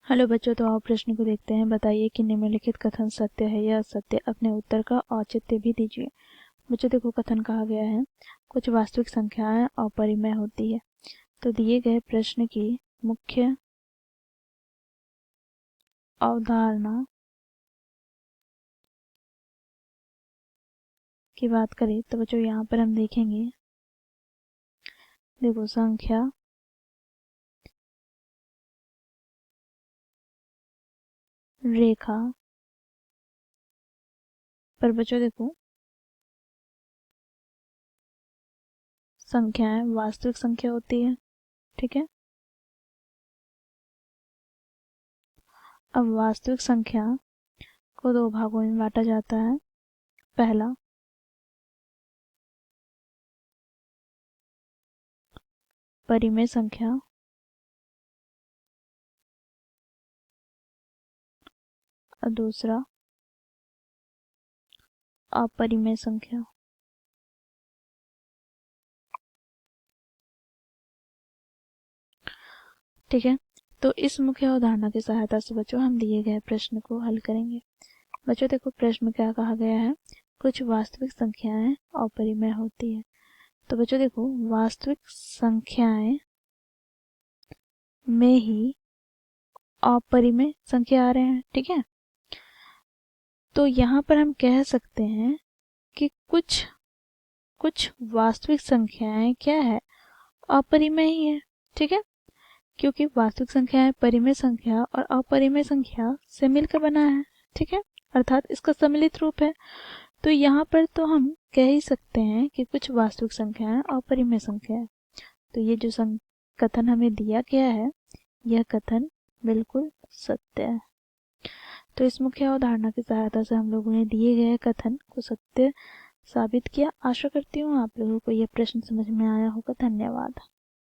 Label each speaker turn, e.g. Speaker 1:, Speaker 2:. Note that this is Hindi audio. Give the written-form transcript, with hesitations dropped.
Speaker 1: हेलो बच्चों, तो आओ प्रश्न को देखते हैं। बताइए कि निम्नलिखित कथन सत्य है या असत्य। अपने उत्तर का औचित्य भी दीजिए। बच्चों देखो, कथन कहा गया है कुछ वास्तविक संख्याएं अपरिमेय होती है। तो दिए गए प्रश्न की मुख्य अवधारणा की बात करें तो बच्चों यहाँ पर हम देखेंगे, देखो संख्या रेखा पर बच्चों देखो संख्याएं वास्तविक संख्या होती है। ठीक है, अब वास्तविक संख्या को दो भागों में बांटा जाता है। पहला परिमेय संख्या और दूसरा अपरिमेय संख्या। ठीक है, तो इस मुख्य अवधारणा की सहायता से बच्चों हम दिए गए प्रश्न को हल करेंगे। बच्चों देखो, प्रश्न में क्या कहा गया है, कुछ वास्तविक संख्याएं अपरिमेय होती है। तो बच्चों देखो, वास्तविक संख्याएं में ही अपरिमेय संख्या आ रहे हैं। ठीक है, तो यहाँ पर हम कह सकते हैं कि कुछ वास्तविक संख्याएं क्या है, अपरिमेय ही है। ठीक है, क्योंकि वास्तविक संख्या है परिमेय संख्या और अपरिमेय संख्या से मिलकर बना है। ठीक है, अर्थात इसका सम्मिलित रूप है। तो यहाँ पर तो हम कह ही सकते हैं कि कुछ वास्तविक संख्या है अपरिमेय संख्या है। तो ये जो कथन हमें दिया गया है, यह कथन बिल्कुल सत्य है। तो इस मुख्य अवधारणा की सहायता से हम लोगों ने दिए गए कथन को सत्य साबित किया। आशा करती हूँ आप लोगों को यह प्रश्न समझ में आया होगा। धन्यवाद।